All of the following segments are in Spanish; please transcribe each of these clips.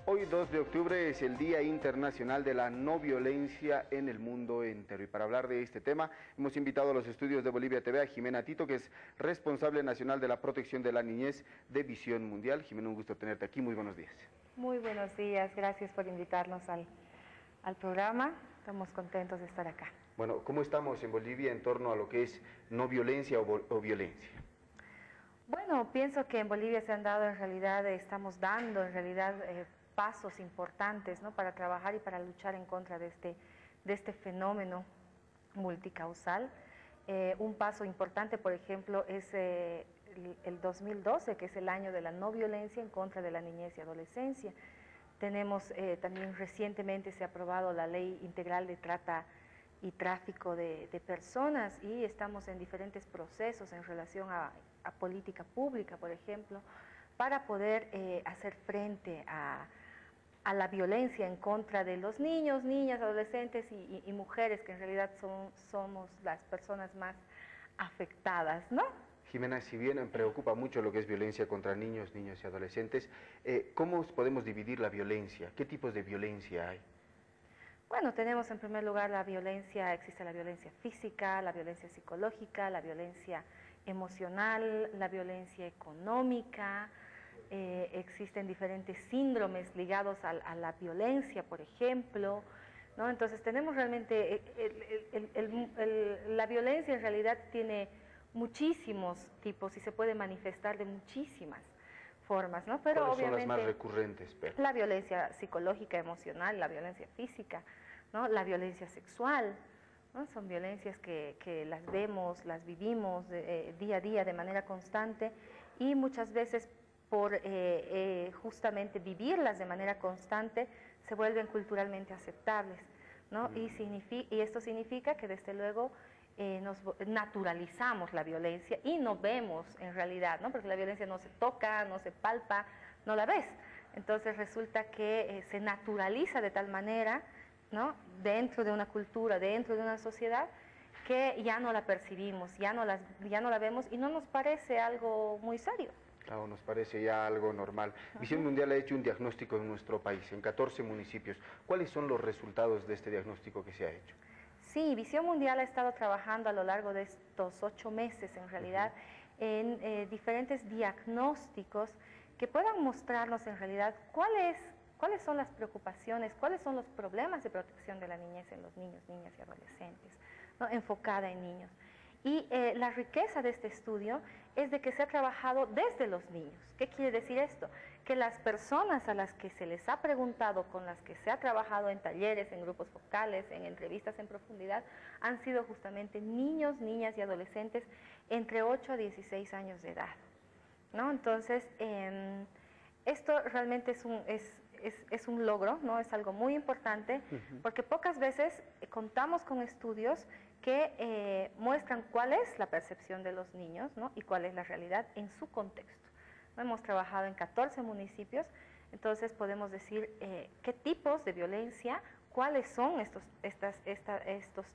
Hoy 2 de octubre es el Día Internacional de la No Violencia en el mundo entero. Y para hablar de este tema hemos invitado a los estudios de Bolivia TV a Jimena Tito, que es responsable nacional de la protección de la niñez de Visión Mundial. Jimena, un gusto tenerte aquí. Muy buenos días. Muy buenos días. Gracias por invitarnos al programa. Estamos contentos de estar acá. Bueno, ¿cómo estamos en Bolivia en torno a lo que es no violencia o violencia? Bueno, pienso que en Bolivia se han dado estamos dando pasos importantes, ¿no?, para trabajar y para luchar en contra de este fenómeno multicausal. Un paso importante, por ejemplo, es el 2012, que es el año de la no violencia en contra de la niñez y adolescencia. Tenemos también recientemente se ha aprobado la Ley Integral de Trata y Tráfico de Personas, y estamos en diferentes procesos en relación a política pública, por ejemplo, para poder hacer frente a la violencia en contra de los niños, niñas, adolescentes y mujeres, que en realidad somos las personas más afectadas, ¿no? Jimena, si bien me preocupa mucho lo que es violencia contra niños, niñas y adolescentes, ¿cómo podemos dividir la violencia? ¿Qué tipos de violencia hay? Bueno, tenemos en primer lugar existe la violencia física, la violencia psicológica, la violencia emocional, la violencia económica. Existen diferentes síndromes ligados a la violencia, por ejemplo, ¿no? Entonces tenemos realmente, la violencia en realidad tiene muchísimos tipos y se puede manifestar de muchísimas formas, ¿no? Pero ¿cuáles obviamente son las más recurrentes? La violencia psicológica, emocional, la violencia física, ¿no?, la violencia sexual, ¿no? Son violencias que las vemos, las vivimos día a día de manera constante, y muchas veces por justamente vivirlas de manera constante se vuelven culturalmente aceptables, ¿no? Y esto significa que desde luego nos naturalizamos la violencia y no vemos en realidad, ¿no?, porque la violencia no se toca, no se palpa, no la ves. Entonces resulta que se naturaliza de tal manera, ¿no?, dentro de una cultura, dentro de una sociedad, que ya no la percibimos, ya no la vemos y no nos parece algo muy serio. Claro, nos parece ya algo normal. Visión Mundial ha hecho un diagnóstico en nuestro país, en 14 municipios. ¿Cuáles son los resultados de este diagnóstico que se ha hecho? Sí, Visión Mundial ha estado trabajando a lo largo de estos 8 meses, en realidad, en diferentes diagnósticos que puedan mostrarnos en realidad cuáles son las preocupaciones, cuáles son los problemas de protección de la niñez en los niños, niñas y adolescentes, ¿no?, enfocada en niños. Y la riqueza de este estudio es de que se ha trabajado desde los niños. ¿Qué quiere decir esto? Que las personas a las que se les ha preguntado, con las que se ha trabajado en talleres, en grupos focales, en entrevistas en profundidad, han sido justamente niños, niñas y adolescentes entre 8 a 16 años de edad, ¿no? Entonces, esto realmente es un logro, ¿no? Es algo muy importante, porque pocas veces contamos con estudios que muestran cuál es la percepción de los niños, ¿no?, y cuál es la realidad en su contexto. ¿No? Hemos trabajado en 14 municipios, entonces podemos decir qué tipos de violencia, cuáles son estos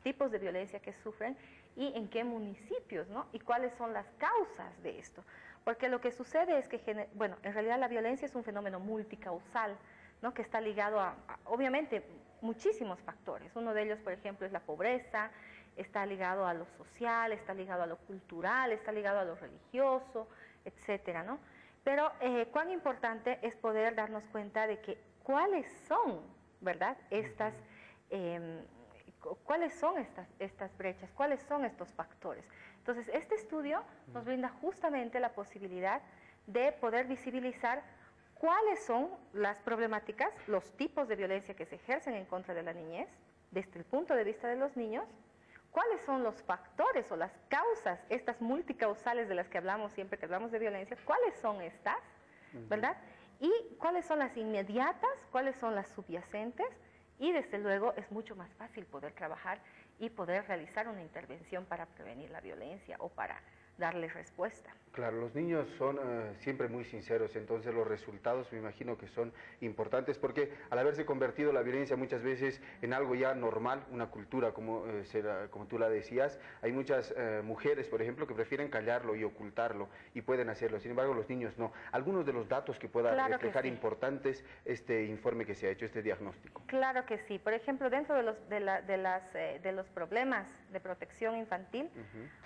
tipos de violencia que sufren y en qué municipios, ¿no?, y cuáles son las causas de esto. Porque lo que sucede es que, bueno, en realidad la violencia es un fenómeno multicausal, ¿no?, que está ligado a obviamente, muchísimos factores. Uno de ellos, por ejemplo, es la pobreza, está ligado a lo social, está ligado a lo cultural, está ligado a lo religioso, etcétera, ¿no? Pero cuán importante es poder darnos cuenta de que cuáles son, ¿verdad?, cuáles son estas brechas, cuáles son estos factores. Entonces, este estudio nos brinda justamente la posibilidad de poder visibilizar cuáles son las problemáticas, los tipos de violencia que se ejercen en contra de la niñez, desde el punto de vista de los niños, cuáles son los factores o las causas, estas multicausales de las que hablamos siempre que hablamos de violencia, cuáles son estas, ¿verdad? Y cuáles son las inmediatas, cuáles son las subyacentes, y desde luego es mucho más fácil poder trabajar y poder realizar una intervención para prevenir la violencia o para darle respuesta. Claro, los niños son siempre muy sinceros, entonces los resultados me imagino que son importantes porque al haberse convertido la violencia muchas veces en algo ya normal, una cultura como tú la decías, hay muchas mujeres, por ejemplo, que prefieren callarlo y ocultarlo y pueden hacerlo, sin embargo los niños no. Algunos de los datos que pueda Claro reflejar que sí. importantes este informe que se ha hecho, este diagnóstico. Claro que sí. Por ejemplo, dentro de los problemas de protección infantil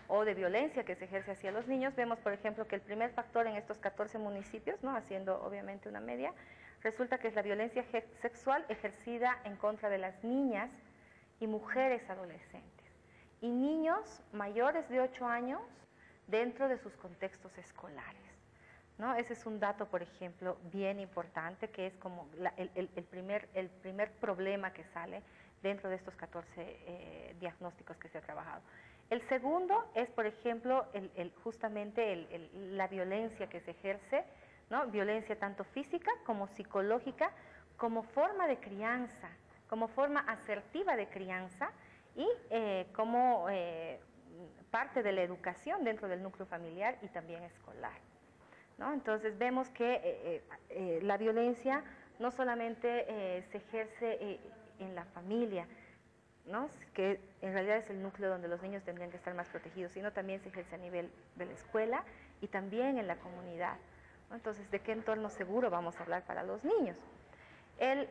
o de violencia que se ejerce hacia los niños, vemos, por ejemplo, que el primer factor en estos 14 municipios, ¿no?, haciendo obviamente una media, resulta que es la violencia sexual ejercida en contra de las niñas y mujeres adolescentes y niños mayores de 8 años dentro de sus contextos escolares, ¿no? Ese es un dato, por ejemplo, bien importante, que es como el primer problema que sale dentro de estos 14 diagnósticos que se ha trabajado. El segundo es, por ejemplo, justamente la violencia que se ejerce, ¿no? Violencia tanto física como psicológica, como forma de crianza, como forma asertiva de crianza y como parte de la educación dentro del núcleo familiar y también escolar, ¿no? Entonces vemos que la violencia no solamente se ejerce en la familia, ¿no?, que en realidad es el núcleo donde los niños tendrían que estar más protegidos, sino también se ejerce a nivel de la escuela y también en la comunidad, ¿no? Entonces, ¿de qué entorno seguro vamos a hablar para los niños? El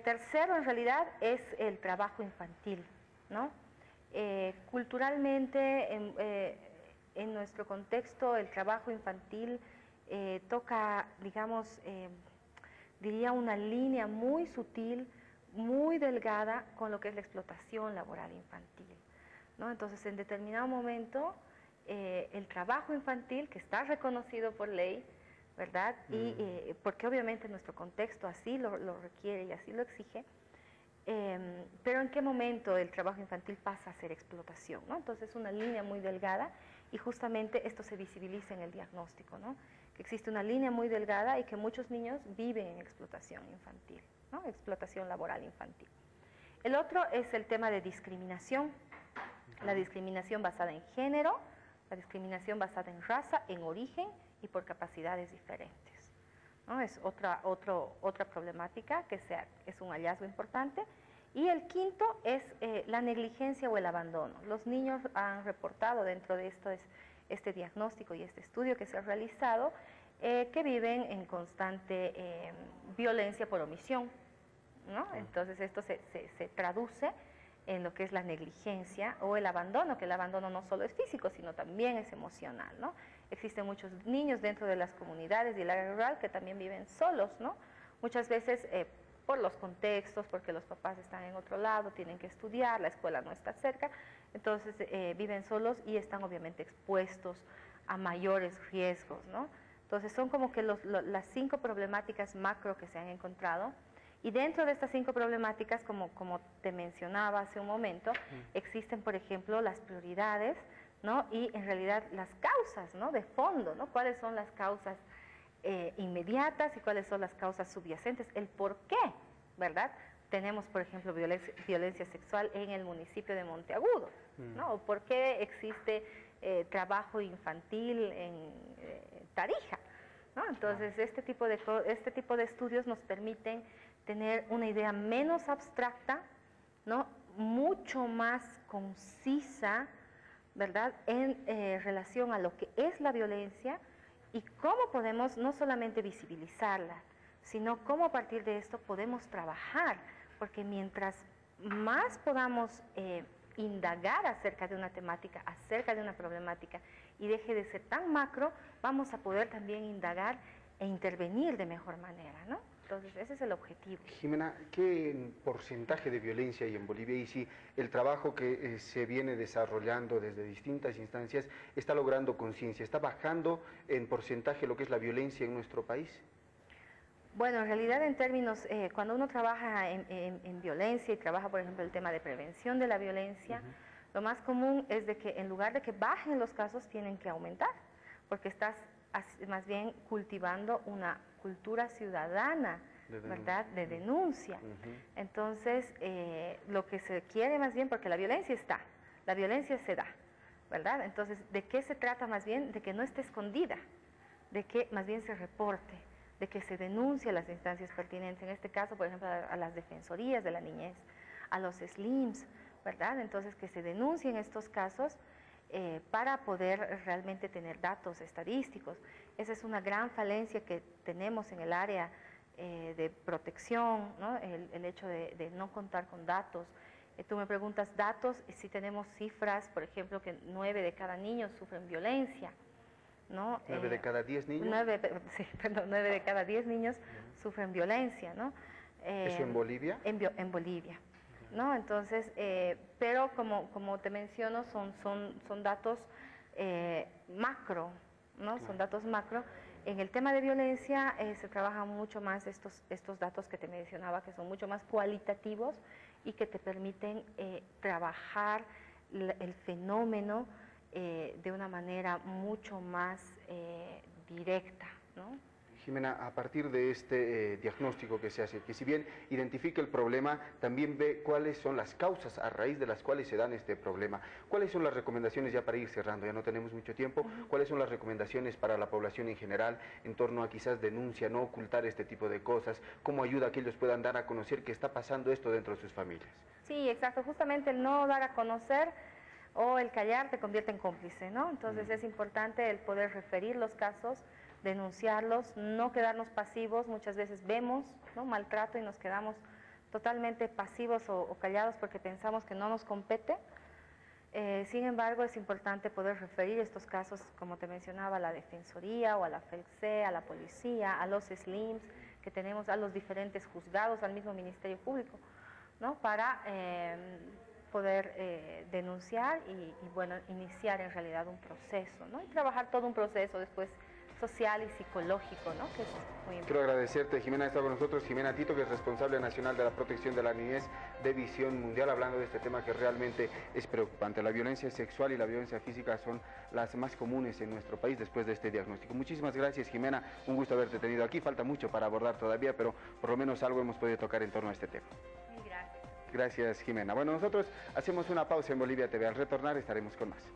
tercero, en realidad, es el trabajo infantil, ¿no? Culturalmente, en nuestro contexto, el trabajo infantil toca, digamos, diría una línea muy sutil, muy delgada con lo que es la explotación laboral infantil, ¿no? Entonces, en determinado momento, el trabajo infantil, que está reconocido por ley, ¿verdad? Y porque obviamente nuestro contexto así lo requiere y así lo exige, pero ¿en qué momento el trabajo infantil pasa a ser explotación, ¿no? Entonces, es una línea muy delgada y justamente esto se visibiliza en el diagnóstico, ¿no? Que existe una línea muy delgada y que muchos niños viven en explotación infantil, ¿no? Explotación laboral infantil. El otro es el tema de discriminación, la discriminación basada en género, la discriminación basada en raza, en origen y por capacidades diferentes, ¿no? Es otra problemática que es un hallazgo importante. Y el quinto es la negligencia o el abandono. Los niños han reportado dentro de este diagnóstico y este estudio que se ha realizado que viven en constante violencia por omisión, ¿no? Entonces esto se traduce en lo que es la negligencia o el abandono, que el abandono no solo es físico, sino también es emocional, ¿no? Existen muchos niños dentro de las comunidades y el área rural que también viven solos, ¿no? Muchas veces por los contextos, porque los papás están en otro lado, tienen que estudiar, la escuela no está cerca, entonces viven solos y están obviamente expuestos a mayores riesgos, ¿no? Entonces son como que las 5 problemáticas macro que se han encontrado. Y dentro de estas 5 problemáticas, como te mencionaba hace un momento, existen, por ejemplo, las prioridades, ¿no? Y en realidad las causas, ¿no?, de fondo, ¿no? ¿Cuáles son las causas inmediatas y cuáles son las causas subyacentes? El por qué, ¿verdad? Tenemos, por ejemplo, violencia sexual en el municipio de Monteagudo, ¿no? ¿O por qué existe trabajo infantil en Tarija, ¿no? Entonces, este tipo de estudios nos permiten tener una idea menos abstracta, ¿no?, mucho más concisa, ¿verdad?, en relación a lo que es la violencia y cómo podemos no solamente visibilizarla, sino cómo a partir de esto podemos trabajar, porque mientras más podamos indagar acerca de una temática, acerca de una problemática y deje de ser tan macro, vamos a poder también indagar e intervenir de mejor manera, ¿no? Entonces, ese es el objetivo. Jimena, ¿qué porcentaje de violencia hay en Bolivia? Y si el trabajo que se viene desarrollando desde distintas instancias está logrando conciencia, ¿está bajando en porcentaje lo que es la violencia en nuestro país? Bueno, en realidad en términos, cuando uno trabaja en violencia y trabaja, por ejemplo, el tema de prevención de la violencia, lo más común es de que en lugar de que bajen los casos, tienen que aumentar, porque estás más bien cultivando una cultura ciudadana, ¿verdad?, de denuncia. Entonces, lo que se quiere más bien, porque la violencia está, la violencia se da, ¿verdad? Entonces, ¿de qué se trata más bien? De que no esté escondida, de que más bien se reporte, de que se denuncie a las instancias pertinentes, en este caso, por ejemplo, a las defensorías de la niñez, a los SLIMs, ¿verdad? Entonces, que se denuncien estos casos para poder realmente tener datos estadísticos. Esa es una gran falencia que tenemos en el área de protección, ¿no? El hecho de no contar con datos. Tú me preguntas datos, si tenemos cifras, por ejemplo, que 9 de cada niño sufren violencia, ¿no? 9 de cada 10 niños. 9 de cada 10 niños sufren violencia, ¿no? ¿Eso en Bolivia? En Bolivia, ¿no? Entonces, pero como te menciono, son datos macro, ¿no? Son datos macro. En el tema de violencia se trabajan mucho más estos datos que te mencionaba, que son mucho más cualitativos y que te permiten trabajar el fenómeno de una manera mucho más directa, ¿no? Jimena, a partir de este diagnóstico que se hace, que si bien identifica el problema, también ve cuáles son las causas a raíz de las cuales se dan este problema. ¿Cuáles son las recomendaciones, ya para ir cerrando, ya no tenemos mucho tiempo, cuáles son las recomendaciones para la población en general en torno a quizás denuncia, no ocultar este tipo de cosas, cómo ayuda a que ellos puedan dar a conocer que está pasando esto dentro de sus familias? Sí, exacto, justamente el no dar a conocer o el callar te convierte en cómplice, ¿no? Entonces es importante el poder referir los casos, denunciarlos, no quedarnos pasivos. Muchas veces vemos, ¿no?, maltrato y nos quedamos totalmente pasivos o callados porque pensamos que no nos compete. Sin embargo, es importante poder referir estos casos, como te mencionaba, a la Defensoría o a la FELCE, a la policía, a los SLIMs que tenemos, a los diferentes juzgados, al mismo Ministerio Público, ¿no?, para poder denunciar y, bueno, iniciar en realidad un proceso, ¿no?, y trabajar todo un proceso después social y psicológico, ¿no?, que es muy importante. Quiero agradecerte, Jimena, está con nosotros Jimena Tito, que es responsable nacional de la protección de la niñez de Visión Mundial, hablando de este tema que realmente es preocupante. La violencia sexual y la violencia física son las más comunes en nuestro país después de este diagnóstico. Muchísimas gracias, Jimena, un gusto haberte tenido aquí. Falta mucho para abordar todavía, pero por lo menos algo hemos podido tocar en torno a este tema. Muy gracias. Gracias, Jimena. Bueno, nosotros hacemos una pausa en Bolivia TV. Al retornar estaremos con más.